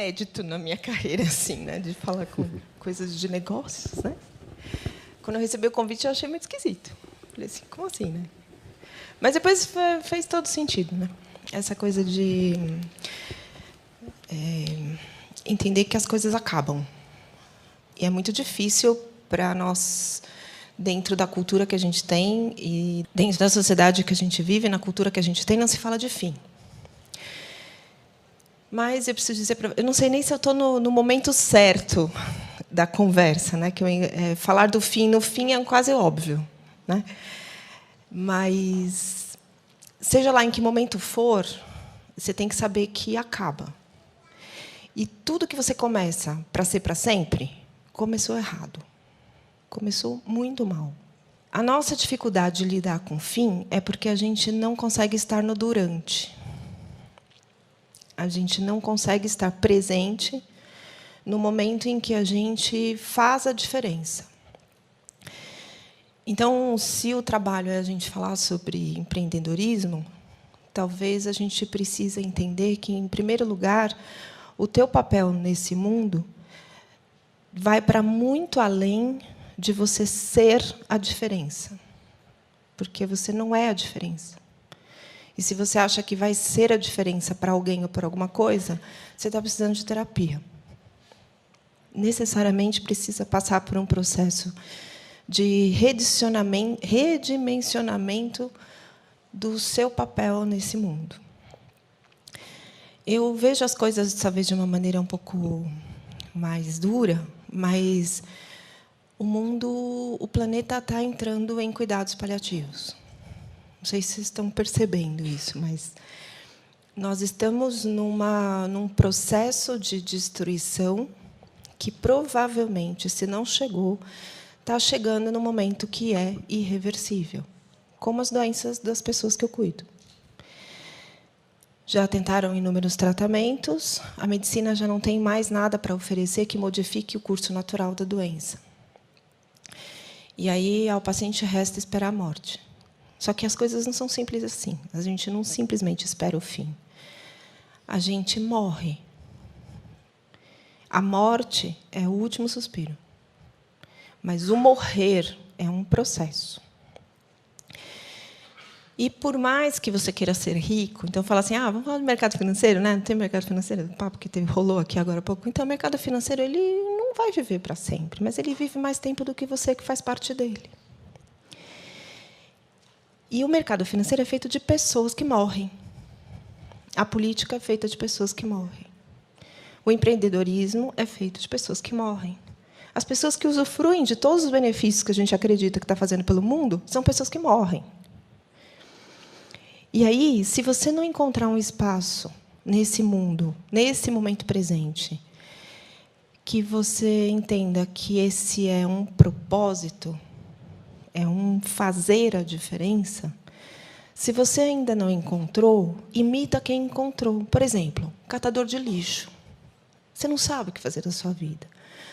inédito na minha carreira, assim, né, de falar com coisas de negócios, né? Quando eu recebi o convite, eu achei muito esquisito. Falei assim, como assim, né? Mas depois fez todo sentido, né? Essa coisa de entender que as coisas acabam. E é muito difícil para nós, dentro da cultura que a gente tem e dentro da sociedade que a gente vive, na cultura que a gente tem, não se fala de fim. Mas eu preciso dizer para... Eu não sei nem se eu estou no momento certo da conversa, né? Que falar do fim no fim é quase óbvio, né? Mas, seja lá em que momento for, você tem que saber que acaba. E tudo que você começa para ser para sempre, começou errado. Começou muito mal. A nossa dificuldade de lidar com o fim é porque a gente não consegue estar no durante. A gente não consegue estar presente no momento em que a gente faz a diferença. Então, se o trabalho é a gente falar sobre empreendedorismo, talvez a gente precise entender que, em primeiro lugar, o teu papel nesse mundo vai para muito além de você ser a diferença, porque você não é a diferença. E se você acha que vai ser a diferença para alguém ou por alguma coisa, você está precisando de terapia. Necessariamente precisa passar por um processo de redimensionamento do seu papel nesse mundo. Eu vejo as coisas, talvez, de uma maneira um pouco mais dura, mas o planeta está entrando em cuidados paliativos. Não sei se vocês estão percebendo isso, mas nós estamos num processo de destruição que, provavelmente, se não chegou, está chegando no momento que é irreversível, como as doenças das pessoas que eu cuido. Já tentaram inúmeros tratamentos, a medicina já não tem mais nada para oferecer que modifique o curso natural da doença. E aí, ao paciente resta esperar a morte. Só que as coisas não são simples assim. A gente não simplesmente espera o fim. A gente morre. A morte é o último suspiro. Mas o morrer é um processo. E, por mais que você queira ser rico, então fala assim, vamos falar do mercado financeiro, né? Não tem mercado financeiro? O papo que rolou aqui agora há pouco. Então, o mercado financeiro ele não vai viver para sempre, mas ele vive mais tempo do que você, que faz parte dele. E o mercado financeiro é feito de pessoas que morrem. A política é feita de pessoas que morrem. O empreendedorismo é feito de pessoas que morrem. As pessoas que usufruem de todos os benefícios que a gente acredita que está fazendo pelo mundo são pessoas que morrem. E aí, se você não encontrar um espaço nesse mundo, nesse momento presente, que você entenda que esse é um propósito, é um fazer a diferença, se você ainda não encontrou, imita quem encontrou. Por exemplo, catador de lixo. Você não sabe o que fazer da sua vida.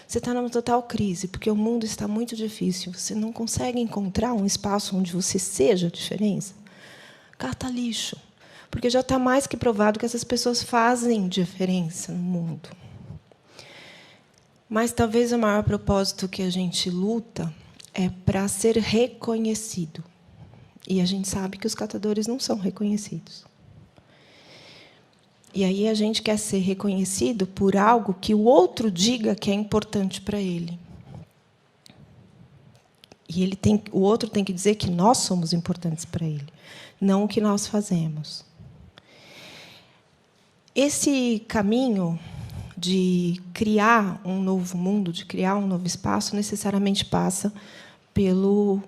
Você está numa total crise, porque o mundo está muito difícil. Você não consegue encontrar um espaço onde você seja a diferença. Cata lixo, porque já está mais que provado que essas pessoas fazem diferença no mundo. Mas talvez o maior propósito que a gente luta é para ser reconhecido. E a gente sabe que os catadores não são reconhecidos. E aí a gente quer ser reconhecido por algo que o outro diga que é importante para ele. E o outro tem que dizer que nós somos importantes para ele, não o que nós fazemos. Esse caminho de criar um novo mundo, de criar um novo espaço, necessariamente passa pelo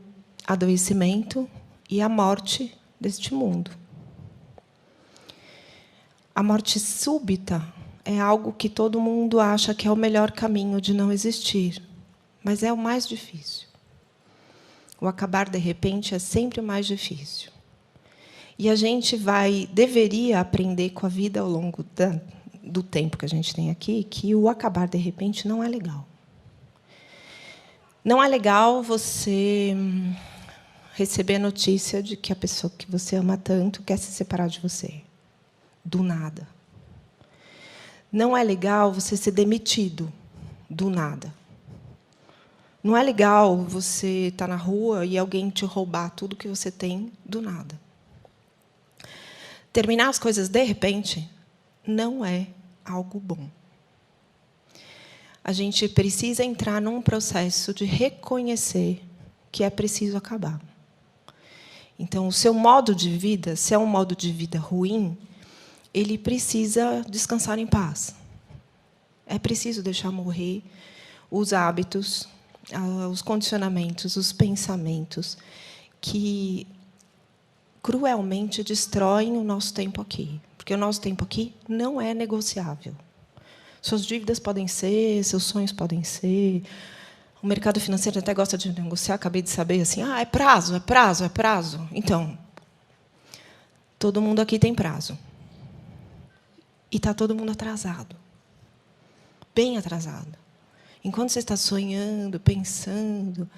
adoecimento e a morte deste mundo. A morte súbita é algo que todo mundo acha que é o melhor caminho de não existir, mas é o mais difícil. O acabar de repente é sempre o mais difícil. E a gente deveria aprender com a vida ao longo do tempo que a gente tem aqui, que o acabar de repente não é legal. Não é legal você receber a notícia de que a pessoa que você ama tanto quer se separar de você. Do nada. Não é legal você ser demitido do nada. Não é legal você estar na rua e alguém te roubar tudo que você tem do nada. Terminar as coisas de repente não é algo bom. A gente precisa entrar num processo de reconhecer que é preciso acabar. Então, o seu modo de vida, se é um modo de vida ruim, ele precisa descansar em paz. É preciso deixar morrer os hábitos, os condicionamentos, os pensamentos que cruelmente destroem o nosso tempo aqui. Porque o nosso tempo aqui não é negociável. Suas dívidas podem ser, seus sonhos podem ser. O mercado financeiro até gosta de negociar, acabei de saber, assim, é prazo, é prazo, é prazo. Então, todo mundo aqui tem prazo. E está todo mundo atrasado. Bem atrasado. Enquanto você está sonhando, pensando,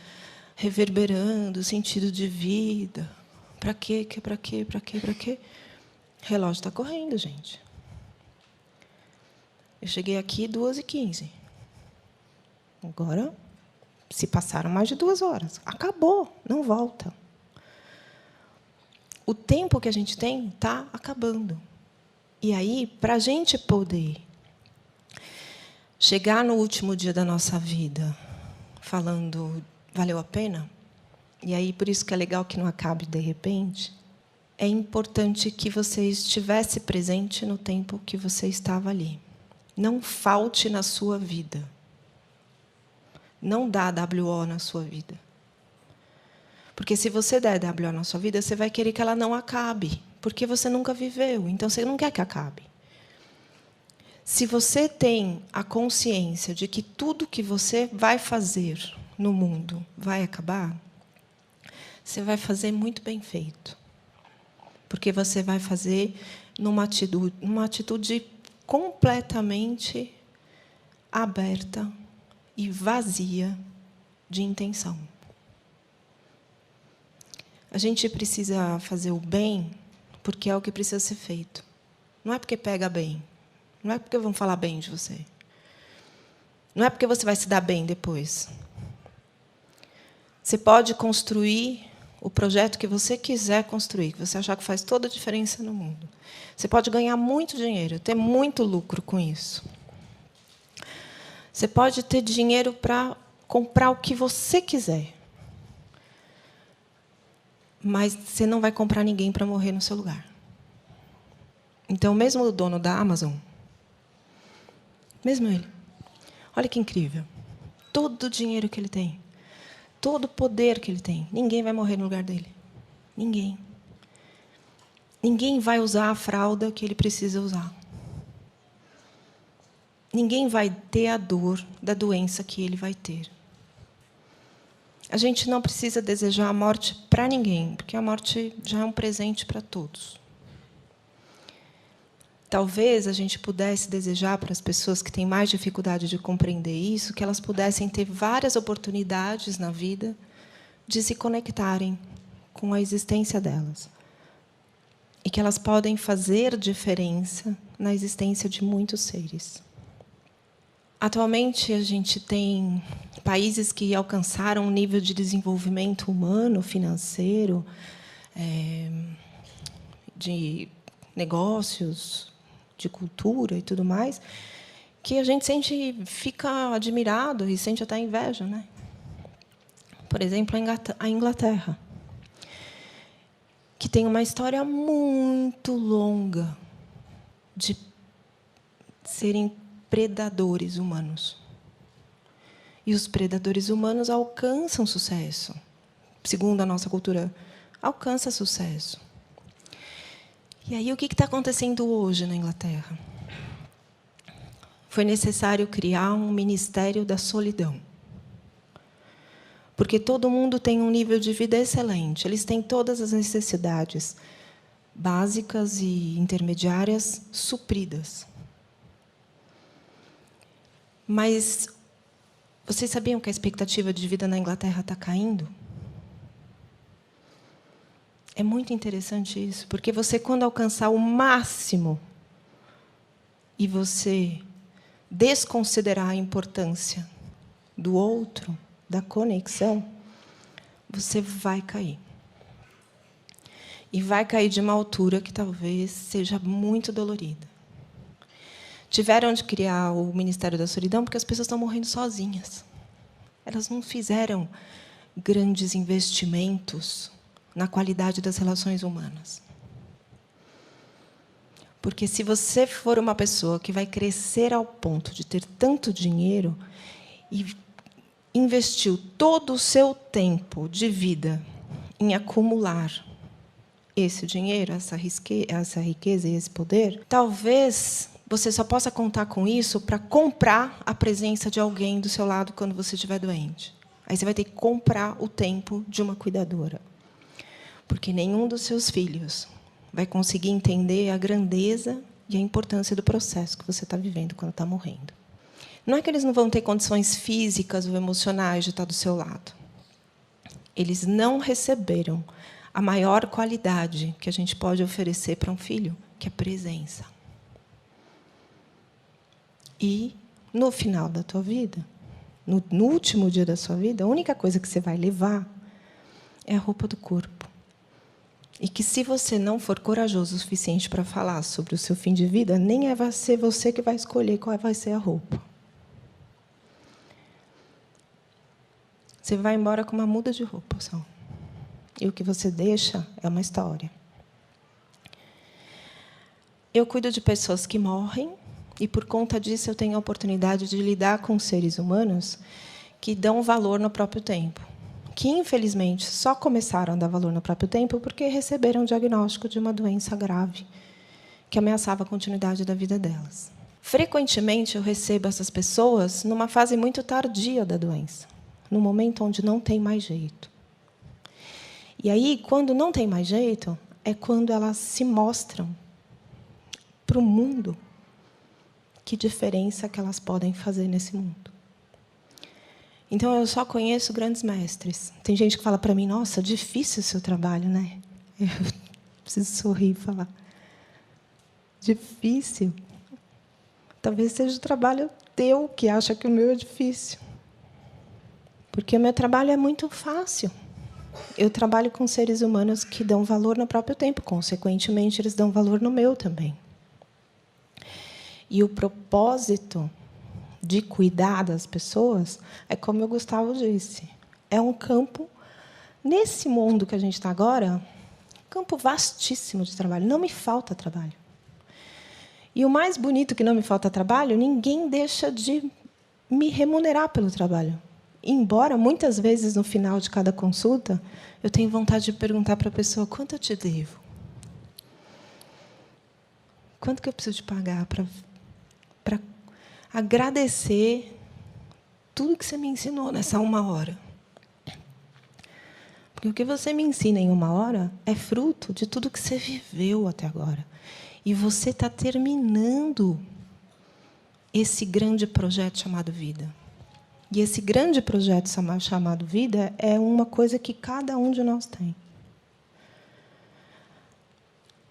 reverberando o sentido de vida, para quê, para quê, para quê, para quê? O relógio está correndo, gente. Eu cheguei aqui 2h15. Agora, se passaram mais de 2 horas. Acabou, não volta. O tempo que a gente tem está acabando. E aí, para a gente poder chegar no último dia da nossa vida falando, valeu a pena? E aí, por isso que é legal que não acabe de repente, é importante que você estivesse presente no tempo que você estava ali. Não falte na sua vida. Não dá WO na sua vida. Porque se você der WO na sua vida, você vai querer que ela não acabe, porque você nunca viveu, então você não quer que acabe. Se você tem a consciência de que tudo que você vai fazer no mundo vai acabar, você vai fazer muito bem feito. Porque você vai fazer numa atitude completamente aberta e vazia de intenção. A gente precisa fazer o bem porque é o que precisa ser feito. Não é porque pega bem. Não é porque vão falar bem de você. Não é porque você vai se dar bem depois. Você pode construir o projeto que você quiser construir, que você achar que faz toda a diferença no mundo. Você pode ganhar muito dinheiro, ter muito lucro com isso. Você pode ter dinheiro para comprar o que você quiser. Mas você não vai comprar ninguém para morrer no seu lugar. Então, mesmo o dono da Amazon, mesmo ele, olha que incrível. Todo o dinheiro que ele tem, todo o poder que ele tem, ninguém vai morrer no lugar dele. Ninguém. Ninguém vai usar a fralda que ele precisa usar. Ninguém vai ter a dor da doença que ele vai ter. A gente não precisa desejar a morte para ninguém, porque a morte já é um presente para todos. Talvez a gente pudesse desejar para as pessoas que têm mais dificuldade de compreender isso, que elas pudessem ter várias oportunidades na vida de se conectarem com a existência delas. E que elas podem fazer diferença na existência de muitos seres. Atualmente, a gente tem países que alcançaram um nível de desenvolvimento humano, financeiro, de negócios, de cultura e tudo mais, que a gente fica admirado e sente até inveja, né? Por exemplo, a Inglaterra, que tem uma história muito longa de serem predadores humanos. E os predadores humanos alcançam sucesso. Segundo a nossa cultura, alcança sucesso. E aí, o que está acontecendo hoje na Inglaterra? Foi necessário criar um Ministério da Solidão. Porque todo mundo tem um nível de vida excelente. Eles têm todas as necessidades básicas e intermediárias supridas. Mas vocês sabiam que a expectativa de vida na Inglaterra está caindo? É muito interessante isso, porque você, quando alcançar o máximo e você desconsiderar a importância do outro, da conexão, você vai cair. E vai cair de uma altura que talvez seja muito dolorida. Tiveram de criar o Ministério da Solidão porque as pessoas estão morrendo sozinhas. Elas não fizeram grandes investimentos na qualidade das relações humanas. Porque se você for uma pessoa que vai crescer ao ponto de ter tanto dinheiro e investiu todo o seu tempo de vida em acumular esse dinheiro, essa riqueza e esse poder, talvez você só possa contar com isso para comprar a presença de alguém do seu lado quando você estiver doente. Aí você vai ter que comprar o tempo de uma cuidadora. Porque nenhum dos seus filhos vai conseguir entender a grandeza e a importância do processo que você está vivendo quando está morrendo. Não é que eles não vão ter condições físicas ou emocionais de estar do seu lado. Eles não receberam a maior qualidade que a gente pode oferecer para um filho, que é presença. E, no final da tua vida, no último dia da sua vida, a única coisa que você vai levar é a roupa do corpo. E que, se você não for corajoso o suficiente para falar sobre o seu fim de vida, nem vai ser você que vai escolher qual vai ser a roupa. Você vai embora com uma muda de roupa só. E o que você deixa é uma história. Eu cuido de pessoas que morrem, e, por conta disso, eu tenho a oportunidade de lidar com seres humanos que dão valor no próprio tempo, que, infelizmente, só começaram a dar valor no próprio tempo porque receberam o diagnóstico de uma doença grave que ameaçava a continuidade da vida delas. Frequentemente, eu recebo essas pessoas numa fase muito tardia da doença, no momento onde não tem mais jeito. E aí, quando não tem mais jeito, é quando elas se mostram para o mundo que diferença que elas podem fazer nesse mundo. Então, eu só conheço grandes mestres. Tem gente que fala para mim, nossa, difícil o seu trabalho, né? Eu preciso sorrir e falar. Difícil? Talvez seja o trabalho teu que acha que o meu é difícil. Porque o meu trabalho é muito fácil. Eu trabalho com seres humanos que dão valor no próprio tempo. Consequentemente, eles dão valor no meu também. E o propósito de cuidar das pessoas é, como o Gustavo disse, é um campo, nesse mundo que a gente está agora, um campo vastíssimo de trabalho. Não me falta trabalho. E o mais bonito que não me falta trabalho, ninguém deixa de me remunerar pelo trabalho. Embora, muitas vezes, no final de cada consulta, eu tenho vontade de perguntar para a pessoa, quanto eu te devo? Quanto que eu preciso te pagar para agradecer tudo que você me ensinou nessa 1 hora? Porque o que você me ensina em 1 hora é fruto de tudo que você viveu até agora. E você está terminando esse grande projeto chamado vida. E esse grande projeto chamado vida é uma coisa que cada um de nós tem.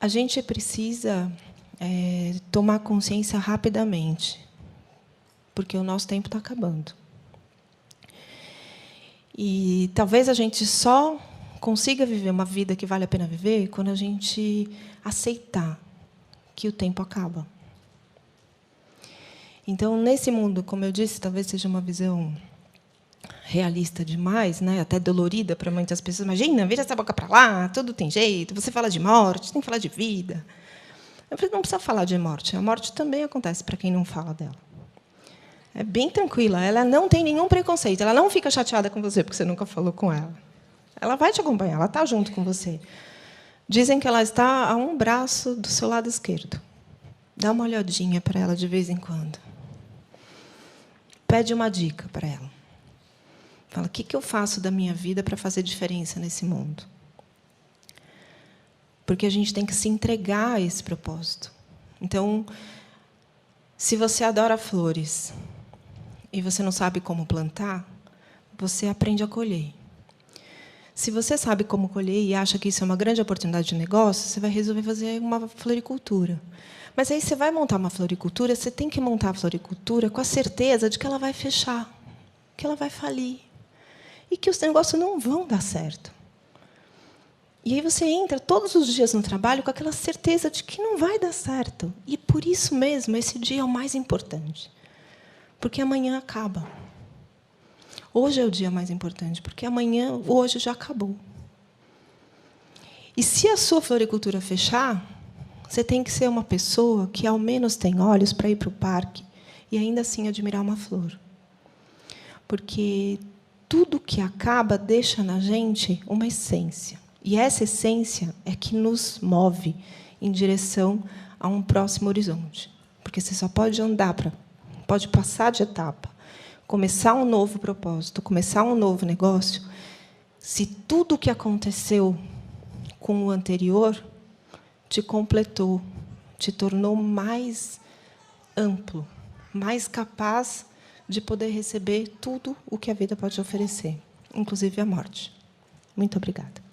A gente precisa tomar consciência rapidamente, porque o nosso tempo está acabando. E talvez a gente só consiga viver uma vida que vale a pena viver quando a gente aceitar que o tempo acaba. Então, nesse mundo, como eu disse, talvez seja uma visão realista demais, né? Até dolorida para muitas pessoas. Imagina, vira essa boca para lá, tudo tem jeito, você fala de morte, tem que falar de vida. Não precisa falar de morte. A morte também acontece para quem não fala dela. É bem tranquila, ela não tem nenhum preconceito, ela não fica chateada com você porque você nunca falou com ela. Ela vai te acompanhar, ela está junto com você. Dizem que ela está a 1 braço do seu lado esquerdo. Dá uma olhadinha para ela de vez em quando. Pede uma dica para ela. Fala, o que eu faço da minha vida para fazer diferença nesse mundo? Porque a gente tem que se entregar a esse propósito. Então, se você adora flores e você não sabe como plantar, você aprende a colher. Se você sabe como colher e acha que isso é uma grande oportunidade de negócio, você vai resolver fazer uma floricultura. Mas aí você vai montar uma floricultura, você tem que montar a floricultura com a certeza de que ela vai fechar, que ela vai falir, e que os negócios não vão dar certo. E aí você entra todos os dias no trabalho com aquela certeza de que não vai dar certo. E, por isso mesmo, esse dia é o mais importante. Porque amanhã acaba. Hoje é o dia mais importante, porque amanhã, hoje já acabou. E se a sua floricultura fechar, você tem que ser uma pessoa que, ao menos, tem olhos para ir para o parque e, ainda assim, admirar uma flor. Porque tudo que acaba deixa na gente uma essência. E essa essência é que nos move em direção a um próximo horizonte. Porque você só pode andar, pode passar de etapa, começar um novo propósito, começar um novo negócio, se tudo o que aconteceu com o anterior te completou, te tornou mais amplo, mais capaz de poder receber tudo o que a vida pode oferecer, inclusive a morte. Muito obrigada.